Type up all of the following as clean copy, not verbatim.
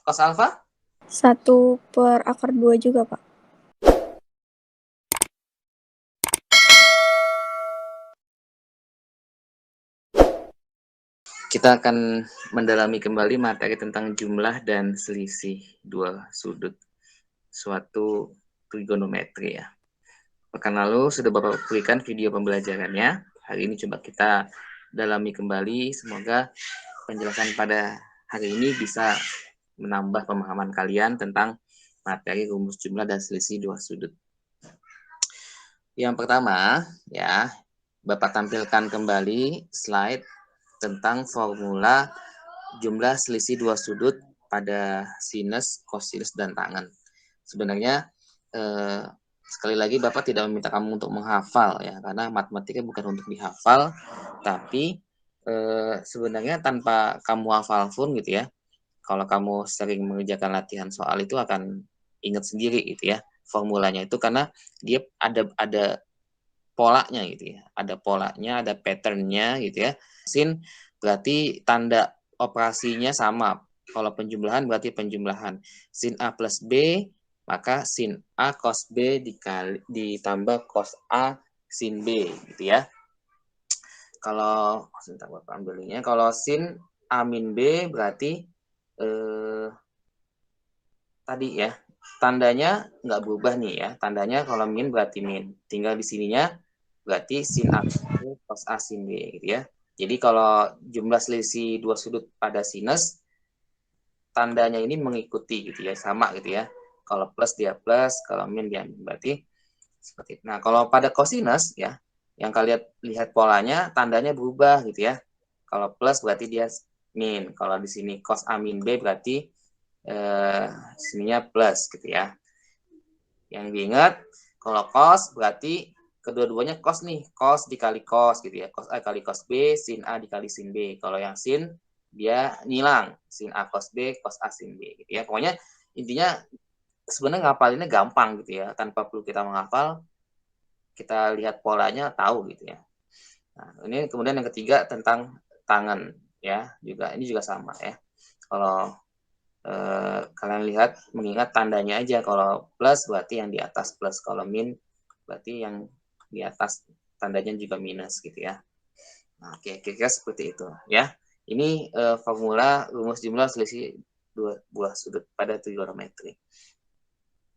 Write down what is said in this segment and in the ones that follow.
Cos alfa? 1/akar 2 juga, Pak. Kita akan mendalami kembali materi tentang jumlah dan selisih dua sudut suatu trigonometri ya. Pekan lalu sudah Bapak berikan video pembelajarannya. Hari ini coba kita dalami kembali. Semoga penjelasan pada hari ini bisa menambah pemahaman kalian tentang materi rumus jumlah dan selisih dua sudut. Yang pertama, ya, Bapak tampilkan kembali slide tentang formula jumlah selisih dua sudut pada sinus, kosinus, dan tangen. Sebenarnya sekali lagi Bapak tidak meminta kamu untuk menghafal ya, karena matematika bukan untuk dihafal, tapi sebenarnya tanpa kamu hafal pun gitu ya, kalau kamu sering mengerjakan latihan soal itu akan ingat sendiri gitu ya formulanya itu, karena dia ada polanya gitu ya, ada polanya, ada patternnya gitu ya. Sin berarti tanda operasinya sama. Kalau penjumlahan berarti penjumlahan. Sin A plus B, maka sin A cos B ditambah cos A sin B gitu ya. Kalau sebentar Bapak ambilnya, kalau sin A min B berarti tadi ya, tandanya nggak berubah nih ya. Tandanya kalau min berarti min. Tinggal di sininya berarti sin A cos A sin B gitu ya. Jadi kalau jumlah selisih dua sudut pada sinus, tandanya ini mengikuti gitu ya, sama gitu ya. Kalau plus dia plus, kalau min dia min. Berarti seperti itu. Nah, kalau pada kosinus ya, yang kalian lihat polanya, tandanya berubah gitu ya. Kalau plus berarti dia min. Kalau di sini cos A min B berarti sininya plus gitu ya. Yang diingat, kalau cos berarti kedua-duanya cos nih, cos dikali cos gitu ya, cos A kali cos B, sin A dikali sin B. Kalau yang sin dia ngilang, sin A cos B, cos A sin B gitu ya. Pokoknya intinya sebenarnya ngapalinnya gampang gitu ya, tanpa perlu kita menghafal, kita lihat polanya tahu gitu ya. Nah, ini kemudian yang ketiga tentang tangan ya, juga ini juga sama ya. Kalau kalian lihat mengingat tandanya aja, kalau plus berarti yang di atas plus, kalau min berarti yang di atas tandanya juga minus gitu ya. Nah, oke, kira-kira seperti itu ya. Ini formula rumus jumlah selisih dua buah sudut pada trigonometri.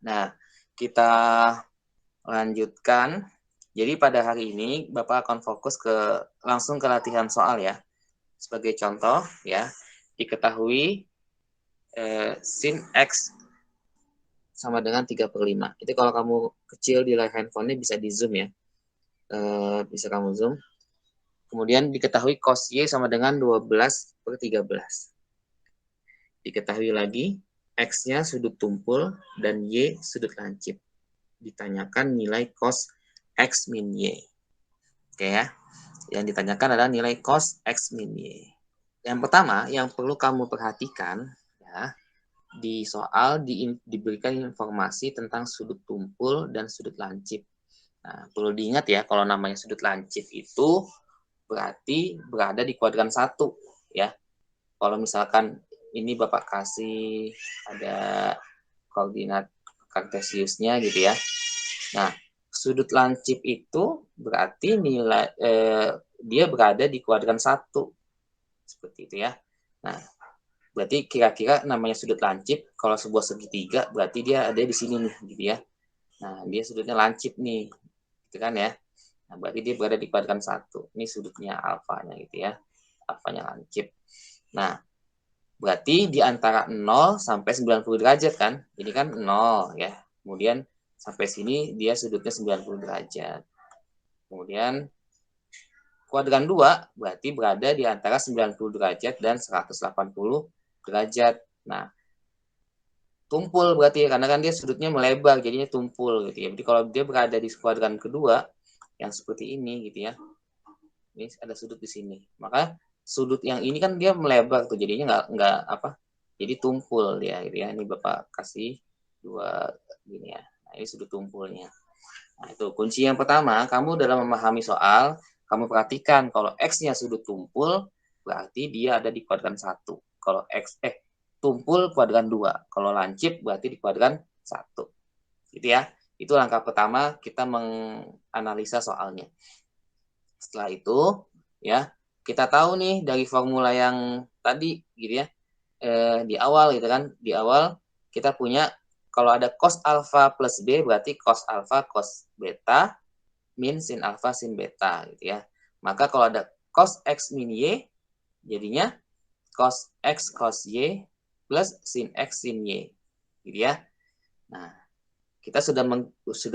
Nah, kita lanjutkan. Jadi pada hari ini Bapak akan fokus langsung ke latihan soal ya. Sebagai contoh ya, diketahui sin X sama dengan 3/5. Itu kalau kamu kecil di layar handphonenya bisa di zoom ya. Bisa kamu zoom. Kemudian diketahui cos Y sama dengan 12/13. Diketahui lagi X-nya sudut tumpul dan Y sudut lancip. Ditanyakan nilai cos X min Y. Oke ya. Yang ditanyakan adalah nilai cos X min Y. Yang pertama yang perlu kamu perhatikan ya, di soal diberikan informasi tentang sudut tumpul dan sudut lancip. Nah, perlu diingat ya, kalau namanya sudut lancip itu berarti berada di kuadran 1 ya. Kalau misalkan ini Bapak kasih ada koordinat kartesiusnya gitu ya. Nah, sudut lancip itu berarti nilai dia berada di kuadran 1 seperti itu ya. Nah, berarti kira-kira namanya sudut lancip, kalau sebuah segitiga berarti dia ada di sini nih gitu ya. Nah, dia sudutnya lancip nih, gitu kan ya. Nah, berarti dia berada di kuadran 1. Ini sudutnya alfanya gitu ya. Alfanya lancip. Nah, berarti di antara 0 sampai 90 derajat kan. Ini kan 0 ya. Kemudian sampai sini dia sudutnya 90 derajat. Kemudian kuadran 2 berarti berada di antara 90 derajat dan 180 derajat. Nah, tumpul berarti ya, karena kan dia sudutnya melebar jadinya tumpul gitu ya. Jadi kalau dia berada di kuadran kedua yang seperti ini gitu ya, ini ada sudut di sini, maka sudut yang ini kan dia melebar tuh, jadinya nggak apa, jadi tumpul dia gitu ya. Ini Bapak kasih dua gini ya. Nah, ini sudut tumpulnya. Nah, itu kunci yang pertama, kamu dalam memahami soal, kamu perhatikan kalau X-nya sudut tumpul berarti dia ada di kuadran 1. Kalau tumpul kuadran 2. Kalau lancip berarti di kuadran 1. Gitu ya. Itu langkah pertama kita menganalisa soalnya. Setelah itu, ya, kita tahu nih dari formula yang tadi gitu ya. Di awal gitu kan. Di awal kita punya kalau ada cos alfa plus B berarti cos alfa cos beta min sin alfa sin beta gitu ya. Maka kalau ada cos X min Y jadinya cos X cos Y plus sin X sin Y. Gitu ya. Nah, kita sudah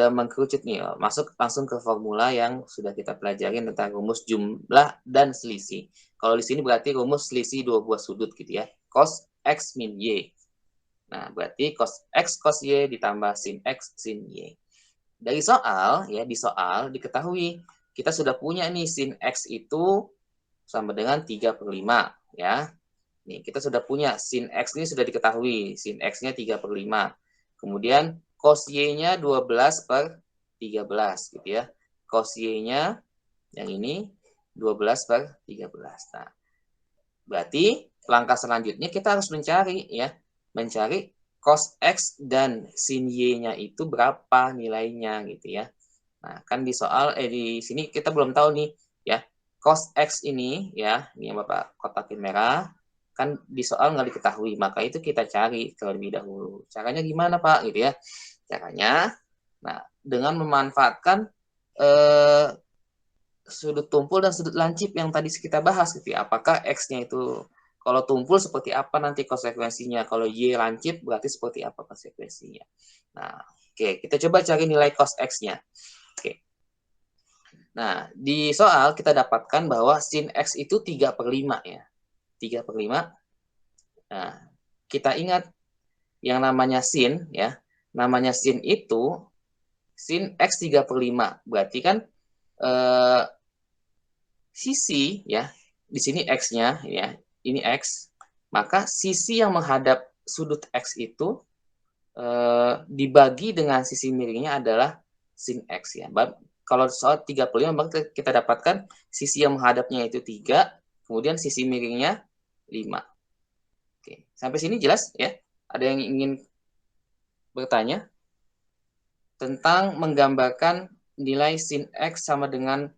mengkerucut nih, masuk langsung ke formula yang sudah kita pelajari tentang rumus jumlah dan selisih. Kalau di sini berarti rumus selisih dua buah sudut gitu ya. Cos X min Y. Nah, berarti cos X cos Y ditambah sin X sin Y. Dari soal, ya di soal diketahui kita sudah punya nih sin X itu sama dengan 3/5 ya. Nih, kita sudah punya sin X ini sudah diketahui, sin X-nya 3/5. Kemudian cos Y-nya 12/13 gitu ya. Cos Y-nya yang ini 12/13. Nah, berarti langkah selanjutnya kita harus mencari ya, mencari cos X dan sin Y-nya itu berapa nilainya gitu ya. Nah, kan di soal di sini kita belum tahu nih ya. Cos X ini ya, ini yang Bapak kotakin merah, kan di soal nggak diketahui, maka itu kita cari terlebih dahulu. Caranya gimana Pak? Gitu ya. Caranya, nah dengan memanfaatkan sudut tumpul dan sudut lancip yang tadi kita bahas gitu ya. Apakah X-nya itu kalau tumpul seperti apa nanti konsekuensinya, kalau Y lancip berarti seperti apa konsekuensinya. Nah, oke, kita coba cari nilai cos X-nya. Oke. Nah, di soal kita dapatkan bahwa sin X itu 3/5 ya. 3/5. Nah, kita ingat yang namanya sin ya. Namanya sin itu sin X 3/5. Berarti kan sisi ya, di sini X-nya ya, ini X. Maka sisi yang menghadap sudut X itu dibagi dengan sisi miringnya adalah sin X ya. Kalau soal 35 maka kita dapatkan sisi yang menghadapnya itu 3, kemudian sisi miringnya 5. Oke, sampai sini jelas ya? Ada yang ingin bertanya tentang menggambarkan nilai sin X sama dengan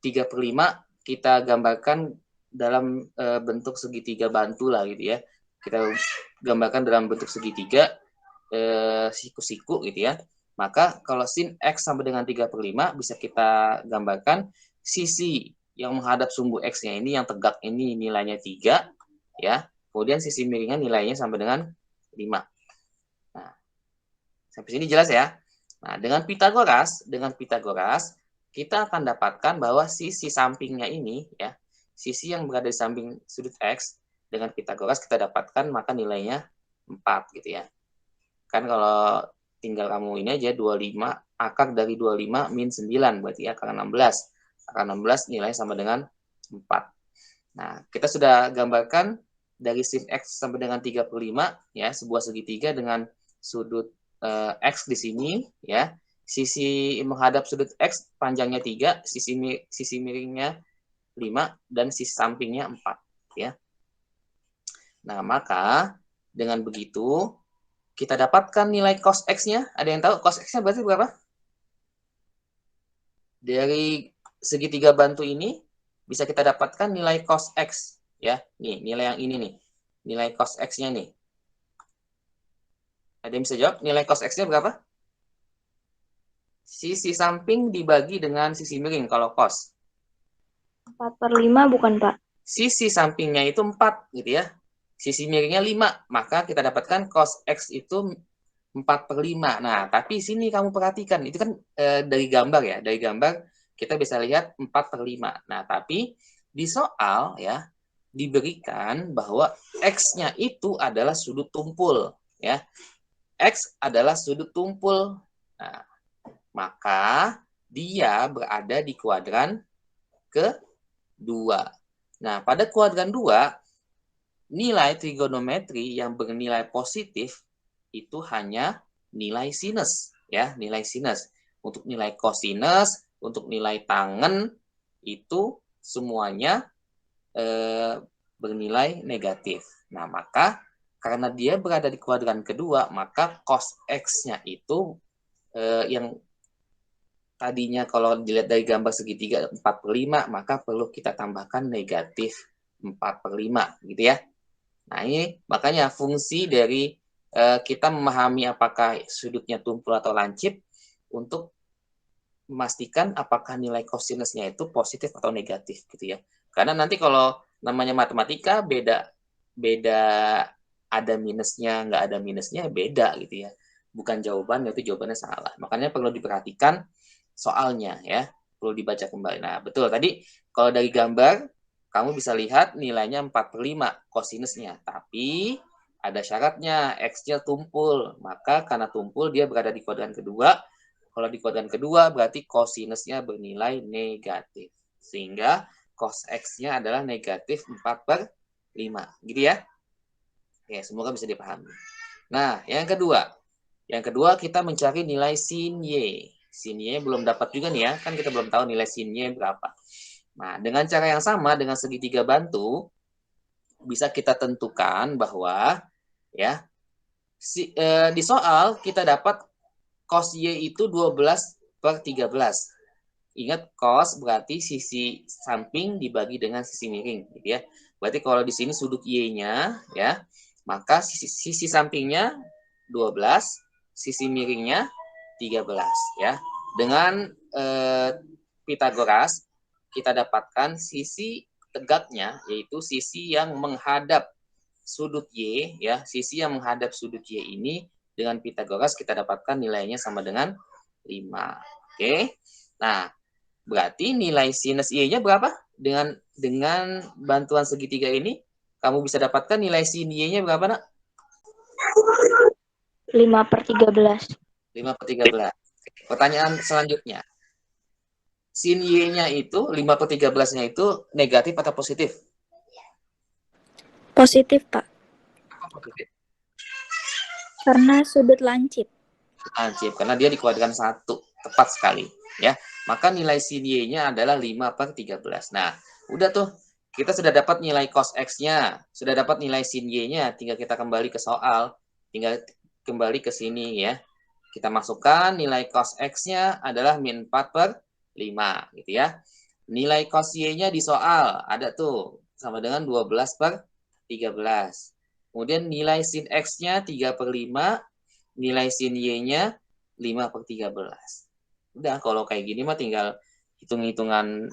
3/5 kita gambarkan dalam bentuk segitiga bantu lah gitu ya. Kita gambarkan dalam bentuk segitiga siku-siku gitu ya. Maka kalau sin X sama dengan 3/5 bisa kita gambarkan sisi yang menghadap sumbu X-nya ini yang tegak ini nilainya 3 ya. Kemudian sisi miringnya nilainya sama dengan 5. Nah, sampai sini jelas ya. Nah, dengan Pitagoras kita akan dapatkan bahwa sisi sampingnya ini ya, sisi yang berada di samping sudut X dengan Pitagoras kita dapatkan maka nilainya 4 gitu ya. Kan kalau tinggal kamu ini aja 25 akar dari 25 min 9 berarti akar 16. Akar 16 nilainya sama dengan 4. Nah, kita sudah gambarkan dari sin X sampai dengan 3/5 ya, sebuah segitiga dengan sudut X di sini ya. Sisi menghadap sudut X panjangnya 3, sisi miringnya 5 dan sisi sampingnya 4 ya. Nah, maka dengan begitu kita dapatkan nilai cos X-nya. Ada yang tahu cos X-nya berarti berapa? Dari segitiga bantu ini bisa kita dapatkan nilai cos X ya. Nih, nilai yang ini nih. Nilai cos X-nya nih. Ada yang bisa jawab nilai cos X-nya berapa? Sisi samping dibagi dengan sisi miring kalau cos. 4/5 bukan Pak? Sisi sampingnya itu 4 gitu ya. Sisi miringnya 5, maka kita dapatkan cos X itu 4/5. Nah, tapi sini kamu perhatikan, itu kan dari gambar ya, dari gambar kita bisa lihat 4/5. Nah, tapi di soal ya, diberikan bahwa X-nya itu adalah sudut tumpul ya. X adalah sudut tumpul. Nah, maka dia berada di kuadran kedua. Nah, pada kuadran 2, nilai trigonometri yang bernilai positif itu hanya nilai sinus ya, nilai sinus. Untuk nilai kosinus, untuk nilai tangen itu semuanya bernilai negatif. Nah, maka karena dia berada di kuadran kedua, maka cos X-nya itu yang tadinya kalau dilihat dari gambar segitiga 4/5, maka perlu kita tambahkan negatif 4/5, gitu ya. Nah, ini makanya fungsi dari kita memahami apakah sudutnya tumpul atau lancip untuk memastikan apakah nilai kosinusnya itu positif atau negatif, gitu ya. Karena nanti kalau namanya matematika beda ada minusnya, nggak ada minusnya beda, gitu ya. Bukan jawaban, itu jawabannya salah. Makanya perlu diperhatikan soalnya ya, perlu dibaca kembali. Nah, betul tadi kalau dari gambar kamu bisa lihat nilainya 4/5 kosinusnya, tapi ada syaratnya, X-nya tumpul. Maka karena tumpul dia berada di kuadran kedua. Kalau di kuadran kedua berarti kosinusnya bernilai negatif. Sehingga cos X-nya adalah negatif 4/5. Gitu ya. Ya, semoga bisa dipahami. Nah, yang kedua. Yang kedua kita mencari nilai sin Y. Sin Y belum dapat juga nih ya. Kan kita belum tahu nilai sin Y berapa. Nah, dengan cara yang sama, dengan segitiga bantu, bisa kita tentukan bahwa ya di soal kita dapat cos Y itu 12/13. Ingat, cos berarti sisi samping dibagi dengan sisi miring, gitu ya. Berarti kalau di sini sudut Y-nya, ya, maka sisi sampingnya 12, sisi miringnya 13, ya. Dengan Pitagoras, kita dapatkan sisi tegaknya, yaitu sisi yang menghadap sudut Y, ya, sisi yang menghadap sudut Y ini dengan Pitagoras kita dapatkan nilainya sama dengan 5. Oke. Nah, berarti nilai sinus Y-nya berapa? Dengan bantuan segitiga ini, kamu bisa dapatkan nilai sin Y-nya berapa, Nak? 5/13. 5/13. Pertanyaan selanjutnya. Sin Y-nya itu, 5/13-nya itu negatif atau positif? Positif, Pak. Apa positif? Karena sudut lancip. Lancip, karena dia di kuadran 1. Tepat sekali. Ya, maka nilai sin Y-nya adalah 5/13. Nah, udah tuh. Kita sudah dapat nilai cos X-nya, sudah dapat nilai sin Y-nya, tinggal kita kembali ke soal, tinggal kembali ke sini ya. Kita masukkan nilai cos X-nya adalah min 4/5, gitu ya. Nilai cos Y-nya di soal ada tuh, sama dengan 12/13. Kemudian nilai sin X-nya 3/5, nilai sin Y-nya 5/13. Udah, kalau kayak gini mah tinggal hitung-hitungan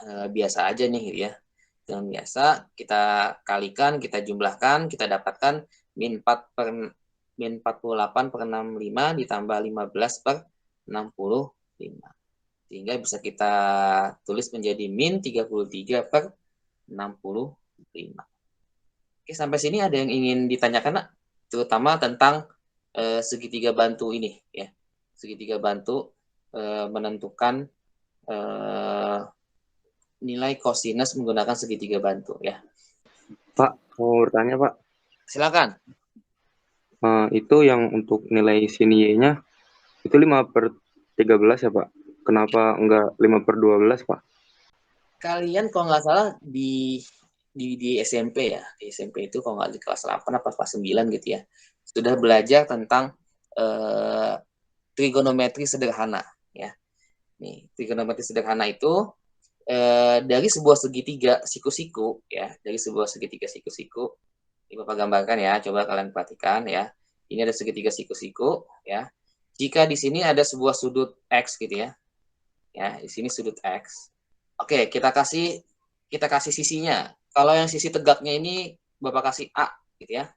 biasa aja nih, gitu ya. Dengan biasa kita kalikan, kita jumlahkan, kita dapatkan min 48/65 ditambah 15/65. Sehingga bisa kita tulis menjadi min 33/65. Oke, sampai sini ada yang ingin ditanyakan, Nak? Terutama tentang segitiga bantu ini ya. Segitiga bantu menentukan nilai kosinus menggunakan segitiga bantu ya. Pak, mau bertanya Pak. Silakan. Itu yang untuk nilai sin Y-nya itu 5/13 ya Pak? Kenapa enggak 5/12 Pak? Kalian kalau nggak salah di SMP ya, di SMP itu kalau nggak di kelas 8 apa kelas 9 gitu ya, sudah belajar tentang trigonometri sederhana ya. Nih, trigonometri sederhana itu dari sebuah segitiga siku-siku ya, dari sebuah segitiga siku-siku. Ini Bapak gambarkan ya, coba kalian perhatikan ya. Ini ada segitiga siku-siku ya. Jika di sini ada sebuah sudut X gitu ya. Ya, di sini sudut X. Oke, kita kasih sisinya. Kalau yang sisi tegaknya ini Bapak kasih A gitu ya.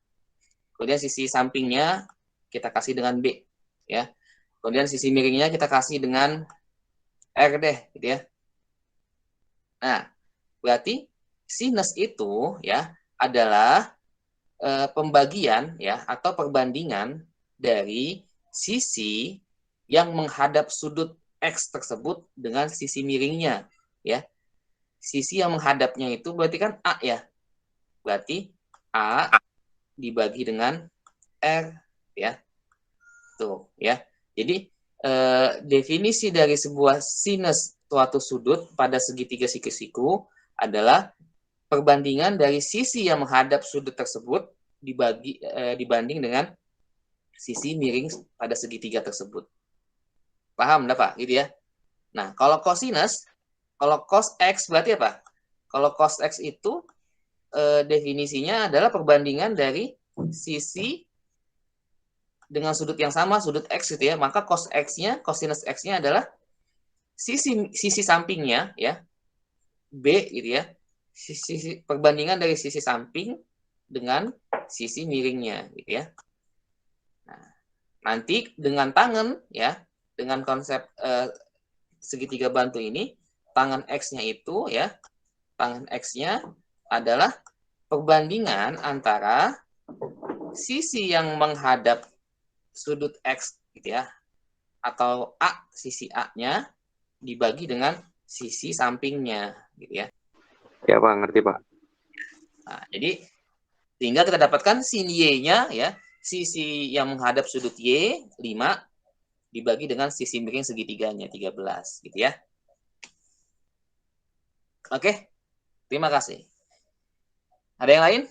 Kemudian sisi sampingnya kita kasih dengan B ya. Kemudian sisi miringnya kita kasih dengan R deh gitu ya. Nah, berarti sinus itu ya adalah pembagian ya atau perbandingan dari sisi yang menghadap sudut X tersebut dengan sisi miringnya ya. Sisi yang menghadapnya itu berarti kan A ya. Berarti A dibagi dengan R ya. Tuh ya. Jadi definisi dari sebuah sinus suatu sudut pada segitiga siku-siku adalah perbandingan dari sisi yang menghadap sudut tersebut dibanding dengan sisi miring pada segitiga tersebut. Paham enggak Pak? Gitu ya. Nah, kalau cosinus, kalau cos X berarti apa? Kalau cos X itu definisinya adalah perbandingan dari sisi dengan sudut yang sama, sudut X gitu ya. Maka cos X-nya, cosinus X-nya adalah sisi sampingnya ya, B gitu ya. Perbandingan dari sisi samping dengan sisi miringnya gitu ya. Nah, nanti dengan tangan ya, dengan konsep segitiga bantu ini, tangan X-nya itu ya, tangan X-nya adalah perbandingan antara sisi yang menghadap sudut X gitu ya, atau A, sisi A-nya dibagi dengan sisi sampingnya gitu ya. Ya Pak, ngerti Pak. Nah, jadi sehingga kita dapatkan sin Y-nya ya, sisi yang menghadap sudut Y 5 dibagi dengan sisi miring segitiganya 13 gitu ya. Oke, terima kasih. Ada yang lain?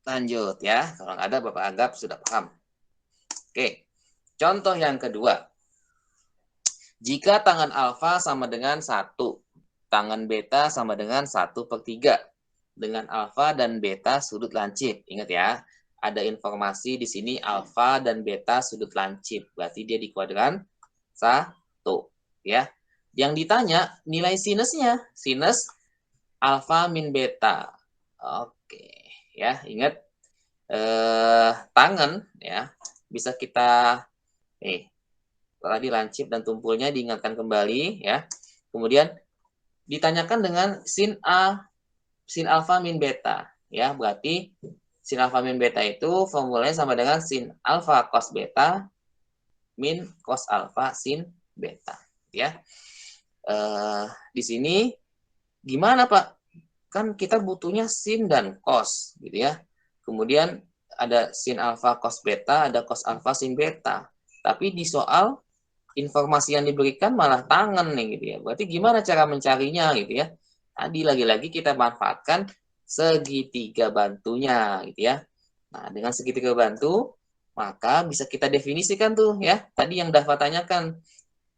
Lanjut ya, kalau nggak ada Bapak anggap sudah paham. Oke, contoh yang kedua. Jika tangan alfa sama dengan 1, tangan beta sama dengan 1/3. Dengan alfa dan beta sudut lancip. Ingat ya, ada informasi di sini alfa dan beta sudut lancip. Berarti dia di kuadran 1. Ya. Yang ditanya nilai sinusnya. Sinus alfa min beta. Oke. Ya, ingat tangan ya bisa kita tadi lancip dan tumpulnya diingatkan kembali ya. Kemudian ditanyakan dengan sin alfa min beta ya, berarti sin alfa min beta itu formulanya sama dengan sin alfa cos beta min cos alfa sin beta ya. Di sini gimana Pak? Kan kita butuhnya sin dan cos gitu ya. Kemudian ada sin alfa cos beta, ada cos alfa sin beta. Tapi di soal informasi yang diberikan malah tangan nih gitu ya. Berarti gimana cara mencarinya gitu ya? Tadi lagi-lagi kita manfaatkan segitiga bantunya gitu ya. Nah, dengan segitiga bantu maka bisa kita definisikan tuh ya. Tadi yang Dava tanyakan.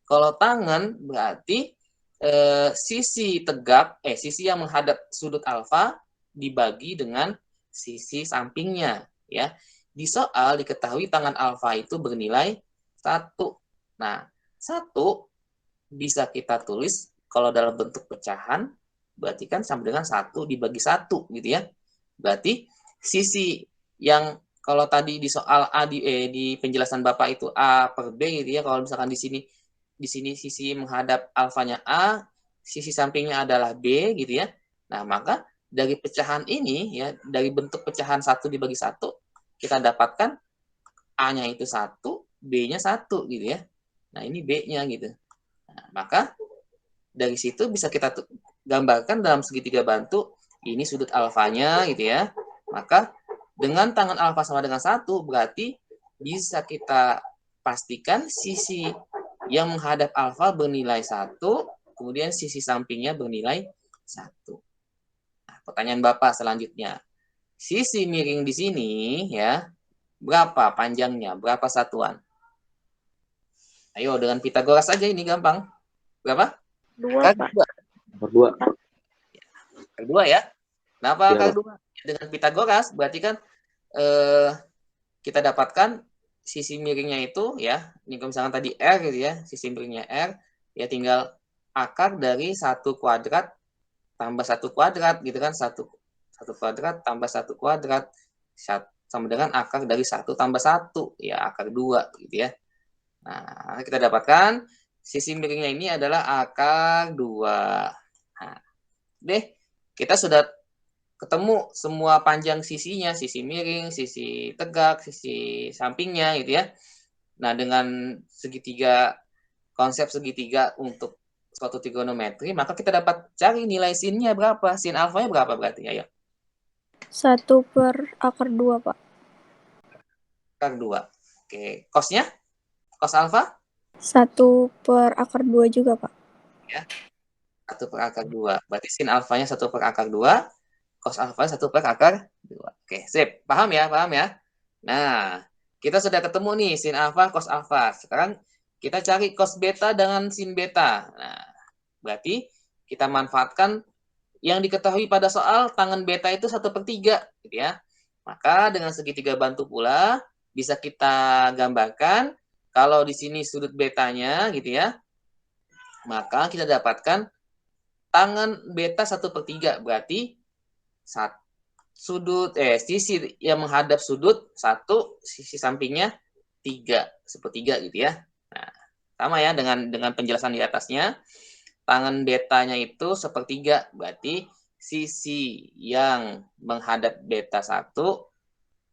Kalau tangan berarti sisi tegak, sisi yang menghadap sudut alfa dibagi dengan sisi sampingnya ya. Di soal diketahui tangan alfa itu bernilai 1. Nah, 1 bisa kita tulis kalau dalam bentuk pecahan, berarti kan sama dengan 1 dibagi 1 gitu ya. Berarti sisi yang kalau tadi di soal A di penjelasan Bapak itu A per B gitu ya, kalau misalkan di sini sisi menghadap alfanya A, sisi sampingnya adalah B gitu ya. Nah, maka dari pecahan ini ya, dari bentuk pecahan 1 dibagi 1, kita dapatkan A-nya itu 1, B-nya 1 gitu ya. Nah, ini B-nya gitu. Nah, maka dari situ bisa kita gambarkan dalam segitiga bantu, ini sudut alfanya gitu ya. Maka dengan tangan alfa sama dengan 1, berarti bisa kita pastikan sisi yang menghadap alfa bernilai 1, kemudian sisi sampingnya bernilai 1. Nah, pertanyaan Bapak selanjutnya. Sisi miring di sini ya, berapa panjangnya? Berapa satuan? Ayo dengan Pitagoras aja ini gampang. Berapa? 2, Akar Pak. 2. Akar 2 ya. Kenapa Ya, akar Pak. 2? Dengan Pitagoras berarti kan kita dapatkan sisi miringnya itu ya, ini kalau misalkan tadi R gitu ya, sisi miringnya R, ya tinggal akar dari 1 kuadrat tambah 1 kuadrat gitu kan, 1 kuadrat tambah 1 kuadrat sama dengan akar dari 1 tambah 1, ya akar 2 gitu ya. Nah, kita dapatkan sisi miringnya ini adalah akar 2. Nah, deh, kita sudah ketemu semua panjang sisinya, sisi miring, sisi tegak, sisi sampingnya gitu ya. Nah, dengan konsep segitiga untuk suatu trigonometri, maka kita dapat cari nilai sinnya berapa, sin alfanya berapa berarti, ayo. 1/akar 2, Pak. Akar 2. Oke, cosnya? Cos alfa? 1/akar 2 juga, Pak. Ya, 1/akar 2. Berarti sin alfanya 1/akar 2. cos alfa 1 per akar 2. Oke, sip. Paham ya? Paham ya? Nah, kita sudah ketemu nih sin alfa, cos alfa. Sekarang kita cari cos beta dengan sin beta. Nah, berarti kita manfaatkan yang diketahui pada soal tangen beta itu 1 per 3, gitu ya. Maka dengan segitiga bantu pula bisa kita gambarkan kalau di sini sudut betanya gitu ya. Maka kita dapatkan tangen beta 1 per 3 berarti sisi yang menghadap sudut 1, sisi sampingnya 3, sepertiga gitu ya. Nah, sama ya dengan penjelasan di atasnya. Tangen betanya itu sepertiga, berarti sisi yang menghadap beta 1,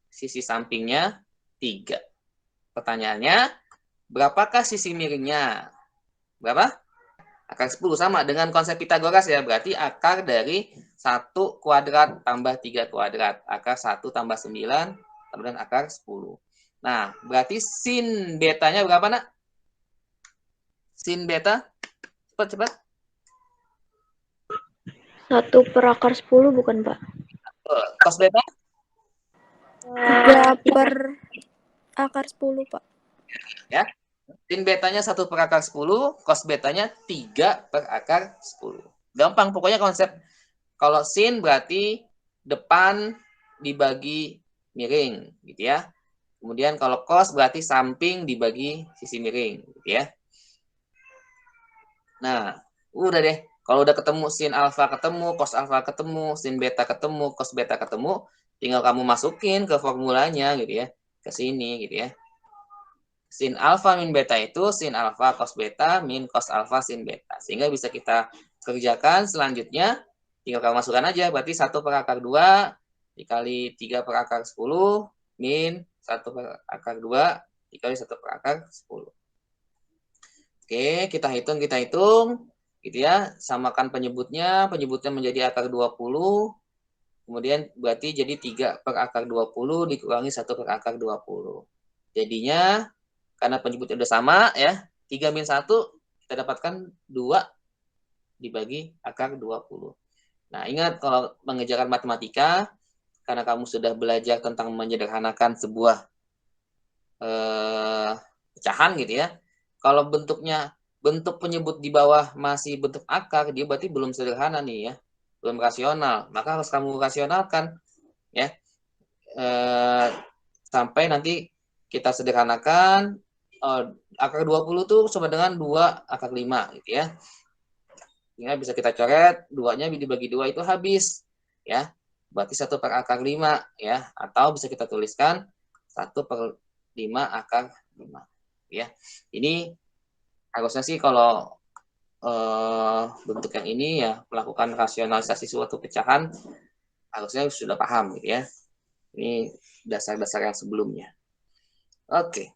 sisi sampingnya 3. Pertanyaannya, berapakah sisi miringnya? Berapa? Akar 10, sama dengan konsep Pitagoras ya, berarti akar dari 1 kuadrat tambah 3 kuadrat. Akar 1 tambah 9, kemudian akar 10. Nah, berarti sin betanya berapa, nak? Sin beta? Cepat. 1 per akar 10 bukan, Pak? Cos beta? 3 per akar 10, Pak. Ya. Sin betanya 1 per akar 10, cos betanya 3 per akar 10. Gampang, pokoknya konsep. Kalau sin berarti depan dibagi miring, gitu ya. Kemudian kalau cos berarti samping dibagi sisi miring, gitu ya. Nah, udah deh. Kalau udah ketemu sin alfa ketemu, cos alfa ketemu, sin beta ketemu, cos beta ketemu, tinggal kamu masukin ke formulanya gitu ya. Ke sini gitu ya. Sin alfa min beta itu sin alfa cos beta min cos alfa sin beta. Sehingga bisa kita kerjakan selanjutnya. Tinggal kamu masukkan aja. Berarti 1 per akar 2 dikali 3 per akar 10 min 1 per akar 2 dikali 1 per akar 10. Oke, kita hitung. Gitu ya, samakan penyebutnya menjadi akar 20, kemudian berarti jadi 3 per akar 20 dikurangi 1 per akar 20. Jadinya, karena penyebutnya udah sama ya, 3 min 1, kita dapatkan 2 dibagi akar 20. Nah, ingat kalau mengerjakan matematika, karena kamu sudah belajar tentang menyederhanakan sebuah pecahan gitu ya, kalau bentuk penyebut di bawah masih bentuk akar, dia berarti belum sederhana nih ya, belum rasional. Maka harus kamu rasionalkan ya, sampai nanti kita sederhanakan. Akar 20 tuh sama dengan 2 akar 5 gitu ya. Ini bisa kita coret, 2-nya dibagi 2 itu habis ya. Berarti 1 per akar 5 ya, atau bisa kita tuliskan 1 per 5 akar 5 ya. Ini harusnya sih kalau bentuk yang ini ya, melakukan rasionalisasi suatu pecahan harusnya sudah paham gitu ya. Ini dasar-dasar yang sebelumnya. Oke.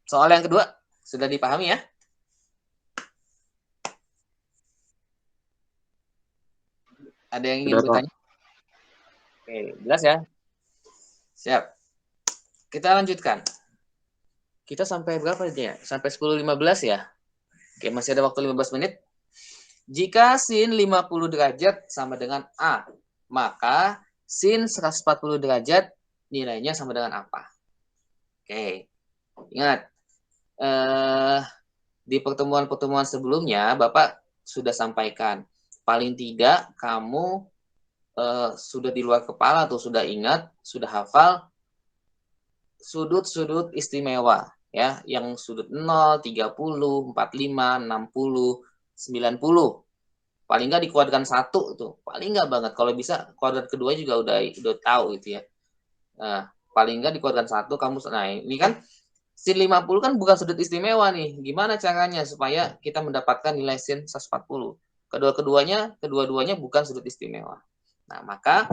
Soal yang kedua sudah dipahami ya? Ada yang ingin bertanya? Oke, jelas ya? Siap. Kita lanjutkan. Kita sampai berapa ya? Sampai 10.15 ya? Oke, masih ada waktu 15 menit. Jika sin 50 derajat sama dengan A, maka sin 140 derajat nilainya sama dengan apa? Oke, ingat. Di pertemuan-pertemuan sebelumnya, Bapak sudah sampaikan. Paling tidak, kamu sudah di luar kepala tuh, sudah ingat, sudah hafal sudut-sudut istimewa. Ya, yang sudut 0, 30, 45, 60, 90. Paling nggak di kuadran 1 tuh. Paling nggak banget. Kalau bisa kuadran kedua juga udah tahu gitu ya. Nah, paling nggak di kuadran 1 kamu. Nah, ini kan sin 50 kan bukan sudut istimewa nih. Gimana caranya supaya kita mendapatkan nilai sin 140? Kedua-duanya bukan sudut istimewa. Nah, maka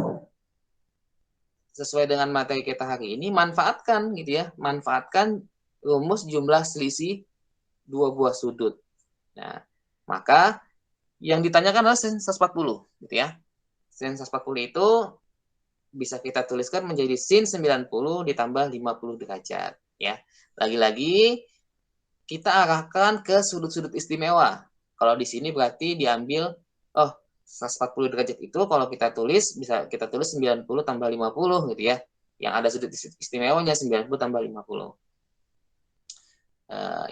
sesuai dengan materi kita hari ini, manfaatkan gitu ya. Manfaatkan rumus jumlah selisih dua buah sudut. Nah, maka yang ditanyakan adalah sin 140 gitu ya. Sin 140 itu bisa kita tuliskan menjadi sin 90 ditambah 50 derajat ya. Lagi-lagi kita arahkan ke sudut-sudut istimewa. Kalau di sini berarti diambil 140 derajat itu kalau kita tulis, bisa kita tulis 90 tambah 50 gitu ya. Yang ada sudut istimewanya 90 tambah 50.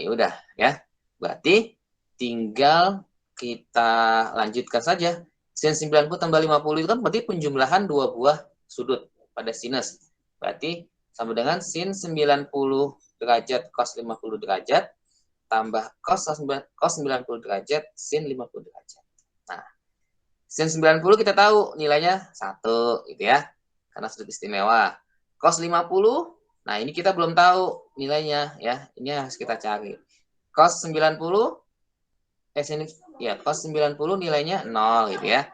Ya udah ya. Berarti tinggal kita lanjutkan saja. Sin 90 tambah 50 itu kan berarti penjumlahan dua buah sudut pada sinus. Berarti sama dengan sin 90 derajat cos 50 derajat tambah cos 90 derajat sin 50 derajat. Nah, sin 90 kita tahu nilainya 1 gitu ya. Karena sudut istimewa. Cos 50, nah ini kita belum tahu nilainya ya. Ini harus kita cari. Cos 90 sini ya, cos 90 nilainya 0 gitu ya.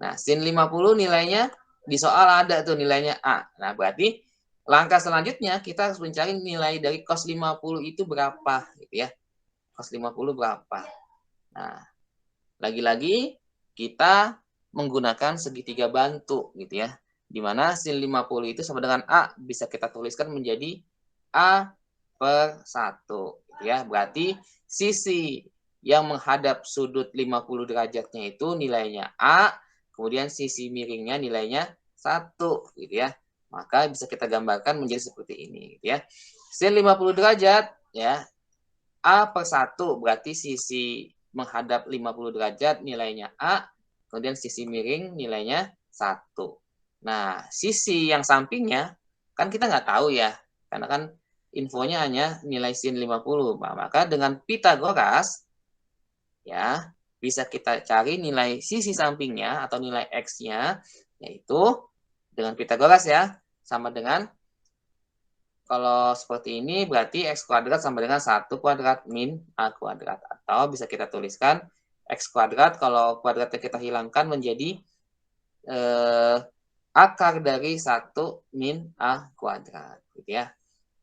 Nah, sin 50 nilainya di soal ada tuh nilainya A. Nah, berarti langkah selanjutnya kita harus mencari nilai dari cos 50 itu berapa gitu ya. Cos 50 berapa. Nah, lagi-lagi kita menggunakan segitiga bantu gitu ya. Di mana sin 50 itu sama dengan A bisa kita tuliskan menjadi A per 1 gitu ya. Berarti sisi yang menghadap sudut 50 derajatnya itu nilainya A, kemudian sisi miringnya nilainya 1 gitu ya. Maka bisa kita gambarkan menjadi seperti ini gitu ya. Sin 50 derajat ya, A per 1 berarti sisi menghadap 50 derajat nilainya A, kemudian sisi miring nilainya 1. Nah, sisi yang sampingnya kan kita nggak tahu ya, karena kan infonya hanya nilai sin 50. Nah, maka dengan Pitagoras, ya bisa kita cari nilai sisi sampingnya atau nilai X-nya, yaitu dengan Pitagoras ya, sama dengan, kalau seperti ini berarti X kuadrat sama dengan 1 kuadrat min A kuadrat. Atau bisa kita tuliskan X kuadrat, kalau kuadratnya kita hilangkan menjadi akar dari 1 min A kuadrat. Gitu ya.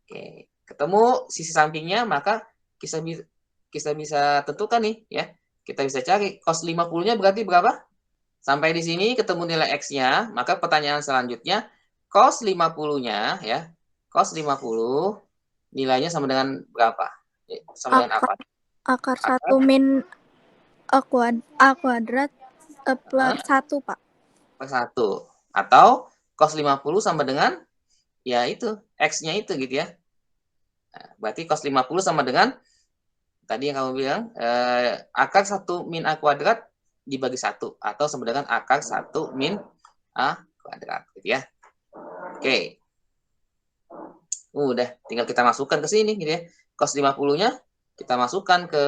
Oke, ketemu sisi sampingnya, maka kita bisa tentukan nih ya. Kita bisa cari cos 50-nya berarti berapa? Sampai di sini ketemu nilai X-nya, maka pertanyaan selanjutnya cos 50-nya ya. Cos 50 nilainya sama dengan berapa? Sama dengan apa? Akar 1 min A kuadrat plus 1, Pak. Per 1. Atau cos 50 sama dengan ya itu, X-nya itu gitu ya. Nah, berarti cos 50 sama dengan tadi yang kamu bilang akar 1 min A kuadrat dibagi 1 atau sama dengan akar 1 min A kuadrat gitu ya. Oke. Udah, tinggal kita masukkan ke sini gitu ya. Cos 50-nya kita masukkan ke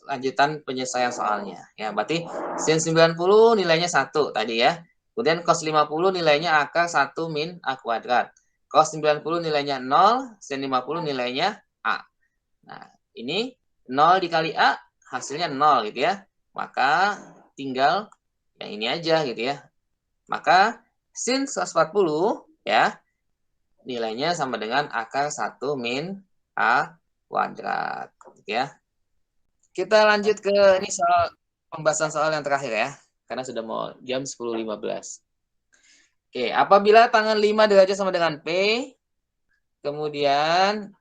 lanjutan penyelesaian soalnya. Ya, berarti sin 90 nilainya 1 tadi ya. Kemudian cos 50 nilainya akar 1 min A kuadrat. Cos 90 nilainya 0, sin 50 nilainya A. Nah, ini 0 dikali A hasilnya 0 gitu ya. Maka tinggal yang ini aja gitu ya. Maka sin 140 ya nilainya sama dengan akar 1 min A kuadrat. Gitu ya. Kita lanjut ke ini soal pembahasan soal yang terakhir ya. Karena sudah mau jam 10.15. Oke, apabila tangan 5 derajat sama dengan P, kemudian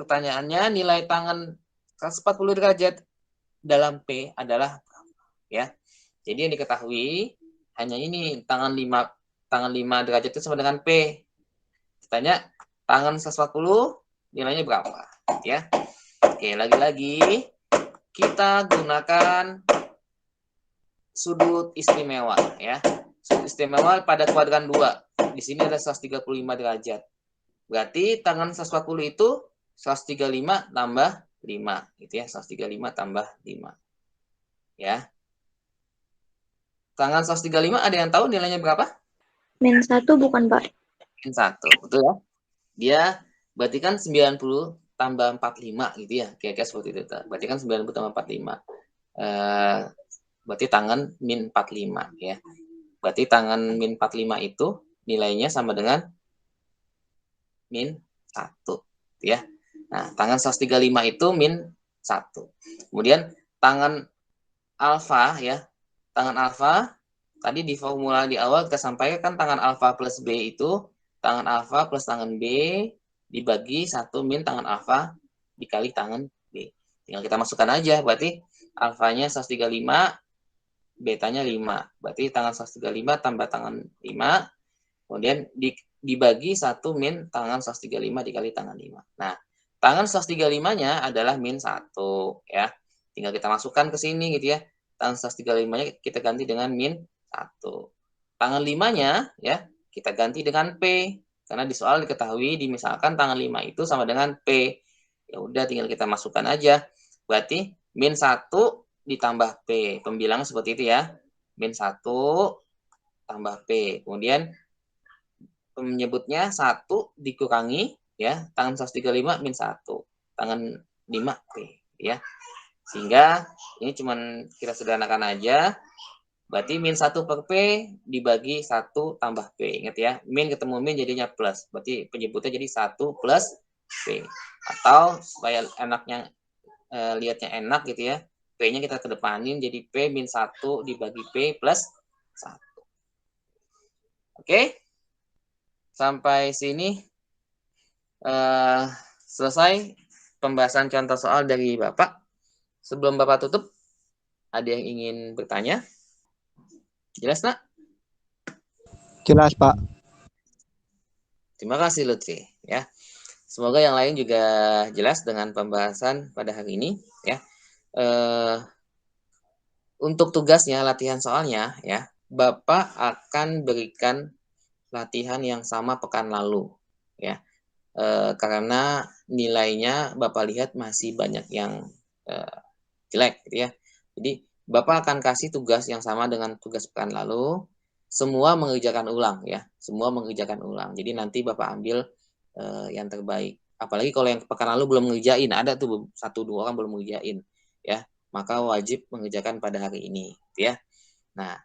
pertanyaannya nilai tangan 140 derajat dalam P adalah ya. Jadi yang diketahui hanya ini tangan 5 derajat itu sama dengan P. Tanya tangan 140 nilainya berapa ya. Oke, lagi-lagi kita gunakan sudut istimewa ya. Sudut istimewa pada kuadran 2. Di sini ada 135 derajat. Berarti tangan 140 itu 135 tambah 5 gitu ya. 135 tambah 5. Ya. Tangan 135 ada yang tahu nilainya berapa? Min 1 bukan, Pak? Min 1, betul ya. Dia berarti kan 90 tambah 45 gitu ya. Kira-kira seperti itu. Berarti kan 90 tambah 45. Berarti tangan min 45 ya. Berarti tangan min 45 itu nilainya sama dengan min 1 gitu ya. Nah, tangan 135 itu min 1. Kemudian tangan alfa ya. Tangan alfa tadi di formula di awal kita sampaikan tangan alfa plus B itu tangan alfa plus tangan B dibagi 1 min tangan alfa dikali tangan B. Tinggal kita masukkan aja. Berarti alfanya 135 betanya 5. Berarti tangan 135 tambah tangan 5, kemudian dibagi 1 min tangan 135 dikali tangan 5. Nah, tangan 135-nya adalah min 1 ya. Tinggal kita masukkan ke sini gitu ya. Tangan 135-nya kita ganti dengan min 1. Tangan 5-nya ya, kita ganti dengan P. Karena di soal diketahui misalkan tangan 5 itu sama dengan P. Ya udah tinggal kita masukkan aja. Berarti min 1 ditambah P. Pembilangnya seperti itu ya. Min 1 tambah P. Kemudian menyebutnya 1 dikurangi ya, tangan 135 min 1. Tangan 5 P ya. Sehingga ini cuman kita sederhanakan aja. Berarti min 1 per P dibagi 1 tambah P. Ingat ya, min ketemu min jadinya plus. Berarti penyebutnya jadi 1 plus P. Atau supaya enaknya lihatnya enak gitu ya, P-nya kita kedepanin jadi P min 1 dibagi P plus 1. Oke? Sampai sini selesai pembahasan contoh soal dari Bapak. Sebelum Bapak tutup, ada yang ingin bertanya? Jelas, Nak? Jelas, Pak. Terima kasih, Lutfi. Ya. Semoga yang lain juga jelas dengan pembahasan pada hari ini. Ya. Untuk tugasnya, latihan soalnya, ya, Bapak akan berikan latihan yang sama pekan lalu. Ya. Karena nilainya Bapak lihat masih banyak yang jelek, gitu ya. Jadi, Bapak akan kasih tugas yang sama dengan tugas pekan lalu, semua mengerjakan ulang ya, semua mengerjakan ulang. Jadi nanti Bapak ambil yang terbaik. Apalagi kalau yang pekan lalu belum mengerjain, ada tuh 1-2 orang belum mengerjain ya, maka wajib mengerjakan pada hari ini ya. Nah,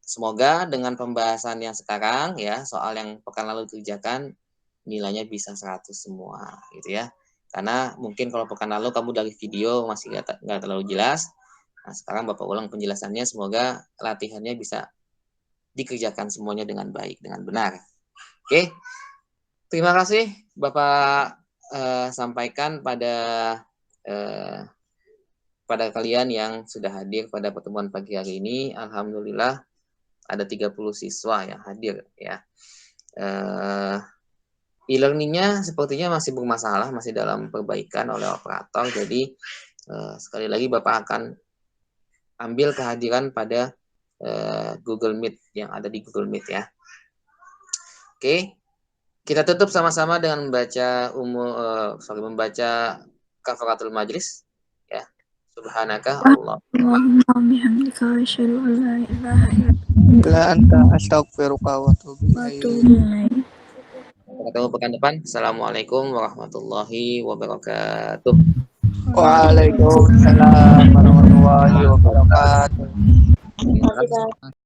semoga dengan pembahasan yang sekarang ya, soal yang pekan lalu dikerjakan nilainya bisa 100 semua gitu ya. Karena mungkin kalau pekan lalu kamu dari video masih nggak terlalu jelas. Nah, sekarang Bapak ulang penjelasannya, semoga latihannya bisa dikerjakan semuanya dengan baik, dengan benar. Oke, terima kasih Bapak sampaikan pada kalian yang sudah hadir pada pertemuan pagi hari ini. Alhamdulillah ada 30 siswa yang hadir ya. E-learningnya sepertinya masih bermasalah, masih dalam perbaikan oleh operator. Jadi sekali lagi Bapak akan ambil kehadiran pada Google Meet yang ada di Google Meet ya. Oke, kita tutup sama-sama dengan membaca membaca kafaratul majlis ya. Subhanaka Allah. Allahumma bihamdika asyhadu an la ilaha illa anta astaghfiruka wa atubu ilaik. Ketemu pekan depan. Assalamualaikum warahmatullahi wabarakatuh. Waalaikumsalam warahmatullahi wabarakatuh. Terima kasih, Kak.